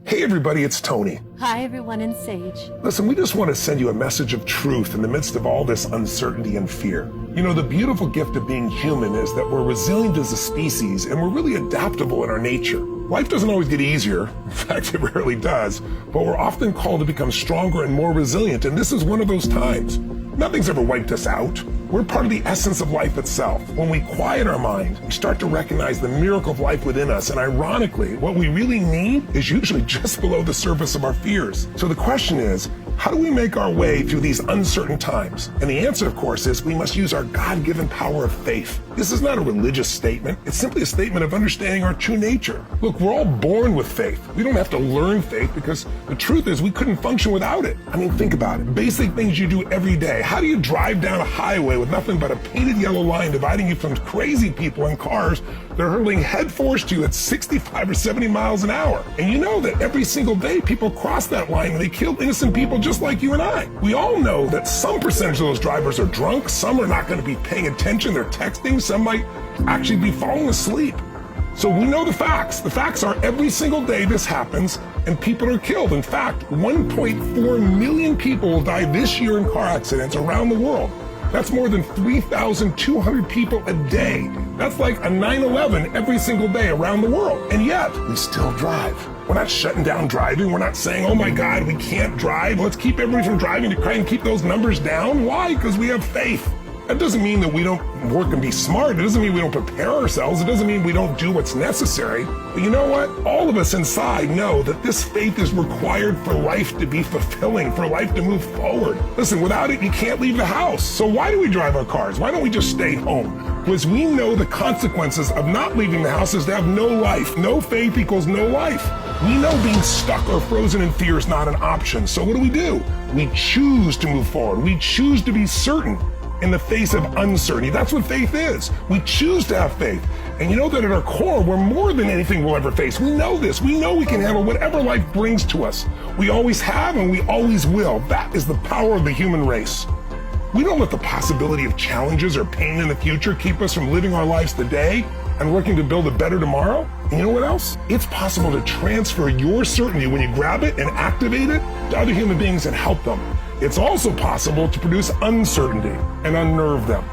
Hey everybody, it's Tony. Hi everyone in Sage. Listen, we just want to send you a message of truth in the midst of all this uncertainty and fear. You know, the beautiful gift of being human is that we're resilient as a species and we're really adaptable in our nature. Life doesn't always get easier. In fact, it rarely does. But we're often called to become stronger and more resilient, and this is one of those times. Nothing's ever wiped us out. We're part of the essence of life itself. When we quiet our mind, we start to recognize the miracle of life within us. And ironically, what we really need is usually just below the surface of our fears. So the question is, how do we make our way through these uncertain times? And the answer, of course, is we must use our God-given power of faith. This is not a religious statement. It's simply a statement of understanding our true nature. Look, we're all born with faith. We don't have to learn faith because the truth is we couldn't function without it. I mean, think about it. Basic things you do every day. How do you drive down a highway with nothing but a painted yellow line dividing you from crazy people in cars that are hurtling headfirst to you at 65 or 70 miles an hour? And you know that every single day people cross that line and they kill innocent people just like you and I. We all know that some percentage of those drivers are drunk, some are not going to be paying attention, they're texting, some might actually be falling asleep. So we know the facts. The facts are every single day this happens and people are killed. In fact, 1.4 million people will die this year in car accidents around the world. That's more than 3,200 people a day. That's like a 9/11 every single day around the world. And yet, we still drive. We're not shutting down driving. We're not saying, oh my God, we can't drive. Let's keep everybody from driving to try and keep those numbers down. Why? Because we have faith. That doesn't mean that we don't work and be smart. It doesn't mean we don't prepare ourselves. It doesn't mean we don't do what's necessary. But you know what? All of us inside know that this faith is required for life to be fulfilling, for life to move forward. Listen, without it, you can't leave the house. So why do we drive our cars? Why don't we just stay home? Because we know the consequences of not leaving the house is to have no life. No faith equals no life. We know being stuck or frozen in fear is not an option. So what do? We choose to move forward. We choose to be certain in the face of uncertainty. That's what faith is. We choose to have faith. And you know that at our core, we're more than anything we'll ever face. We know this. We know we can handle whatever life brings to us. We always have and we always will. That is the power of the human race. We don't let the possibility of challenges or pain in the future keep us from living our lives today and working to build a better tomorrow. And you know what else? It's possible to transfer your certainty when you grab it and activate it to other human beings and help them. It's also possible to produce uncertainty and unnerve them.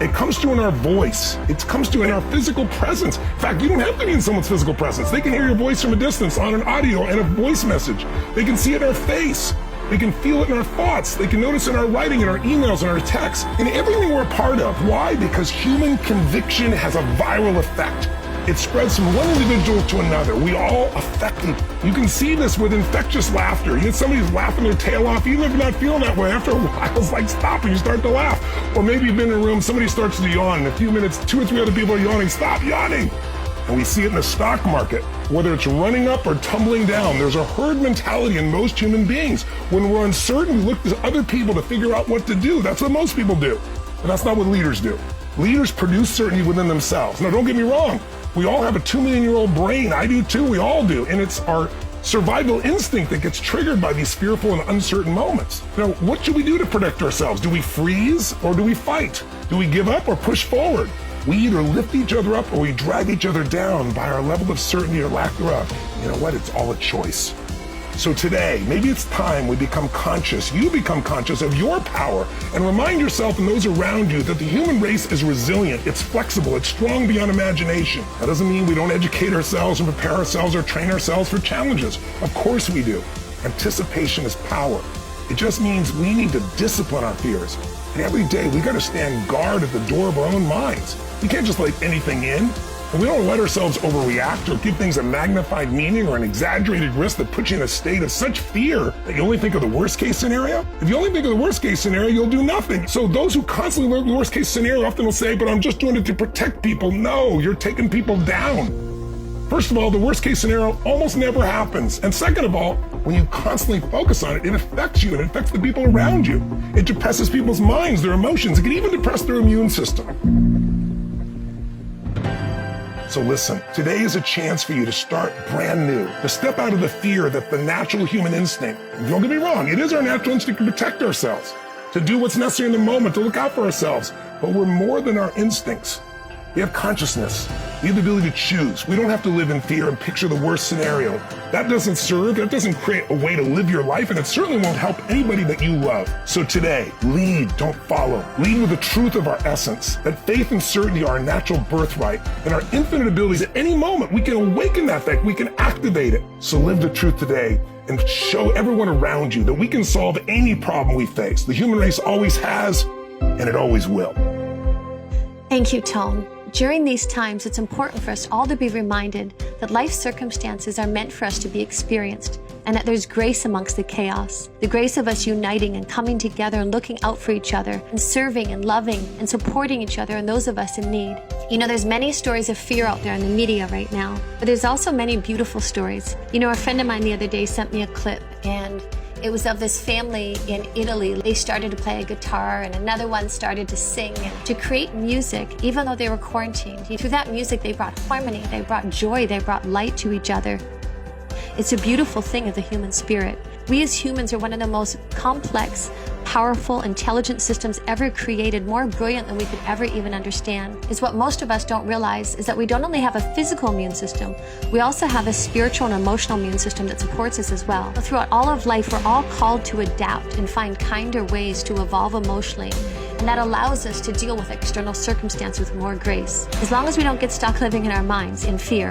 It comes through in our voice. It comes through in our physical presence. In fact, you don't have to be in someone's physical presence. They can hear your voice from a distance on an audio and a voice message. They can see it in our face. They can feel it in our thoughts. They can notice in our writing, in our emails, in our texts, in everything we're a part of. Why? Because human conviction has a viral effect. It spreads from one individual to another. We all affected. You can see this with infectious laughter. You get somebody who's laughing their tail off, even if you're not feeling that way. After a while, it's like stop and you start to laugh. Or maybe you've been in a room, somebody starts to yawn. In a few minutes, 2 or 3 other people are yawning. Stop yawning. And we see it in the stock market. Whether it's running up or tumbling down, there's a herd mentality in most human beings. When we're uncertain, we look to other people to figure out what to do. That's what most people do. And that's not what leaders do. Leaders produce certainty within themselves. Now, don't get me wrong. We all have a 2-million-year-old brain. I do too. We all do. And it's our survival instinct that gets triggered by these fearful and uncertain moments. Now, what should we do to protect ourselves? Do we freeze or do we fight? Do we give up or push forward? We either lift each other up or we drag each other down by our level of certainty or lack thereof. You know what? It's all a choice. So today, maybe it's time we become conscious, you become conscious of your power and remind yourself and those around you that the human race is resilient, it's flexible, it's strong beyond imagination. That doesn't mean we don't educate ourselves and prepare ourselves or train ourselves for challenges. Of course we do. Anticipation is power. It just means we need to discipline our fears. And every day we got to stand guard at the door of our own minds. We can't just let anything in. And we don't let ourselves overreact or give things a magnified meaning or an exaggerated risk that puts you in a state of such fear that you only think of the worst case scenario. If you only think of the worst case scenario, you'll do nothing. So those who constantly look at the worst case scenario often will say, but I'm just doing it to protect people. No, you're taking people down. First of all, the worst case scenario almost never happens. And second of all, when you constantly focus on it, it affects you and it affects the people around you. It depresses people's minds, their emotions. It can even depress their immune system. So listen, today is a chance for you to start brand new, to step out of the fear that the natural human instinct, don't get me wrong, it is our natural instinct to protect ourselves, to do what's necessary in the moment, to look out for ourselves. But we're more than our instincts. We have consciousness. We have the ability to choose. We don't have to live in fear and picture the worst scenario. That doesn't create a way to live your life, and it certainly won't help anybody that you love. So today, lead, don't follow. Lead with the truth of our essence, that faith and certainty are our natural birthright, and our infinite abilities. At any moment, we can awaken that fact, we can activate it. So live the truth today and show everyone around you that we can solve any problem we face. The human race always has, and it always will. Thank you, Tone. During these times, it's important for us all to be reminded that life circumstances are meant for us to be experienced, and that there's grace amongst the chaos. The grace of us uniting and coming together and looking out for each other and serving and loving and supporting each other and those of us in need. You know, there's many stories of fear out there in the media right now, but there's also many beautiful stories. You know, a friend of mine the other day sent me a clip, and it was of this family in Italy. They started to play a guitar, and another one started to sing and to create music, even though they were quarantined. Through that music, they brought harmony, they brought joy, they brought light to each other. It's a beautiful thing of the human spirit. We as humans are one of the most complex, powerful, intelligent systems ever created, more brilliant than we could ever even understand. Is what most of us don't realize is that we don't only have a physical immune system, we also have a spiritual and emotional immune system that supports us as well. Throughout all of life, we're all called to adapt and find kinder ways to evolve emotionally, and that allows us to deal with external circumstances with more grace, as long as we don't get stuck living in our minds in fear.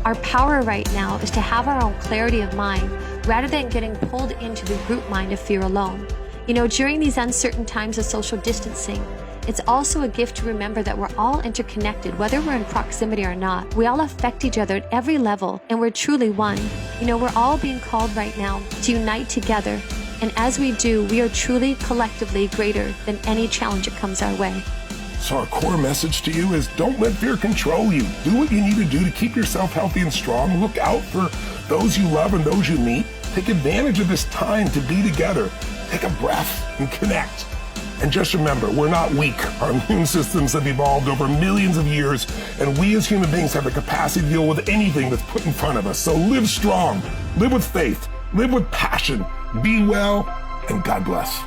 Our power right now is to have our own clarity of mind rather than getting pulled into the group mind of fear alone. You know, during these uncertain times of social distancing, it's also a gift to remember that we're all interconnected, whether we're in proximity or not. We all affect each other at every level, and we're truly one. You know, we're all being called right now to unite together, and as we do, we are truly collectively greater than any challenge that comes our way. So our core message to you is don't let fear control you. Do what you need to do to keep yourself healthy and strong. Look out for those you love and those you meet. Take advantage of this time to be together. Take a breath and connect. And just remember, we're not weak. Our immune systems have evolved over millions of years, and we as human beings have the capacity to deal with anything that's put in front of us. So live strong, live with faith, live with passion, be well, and God bless.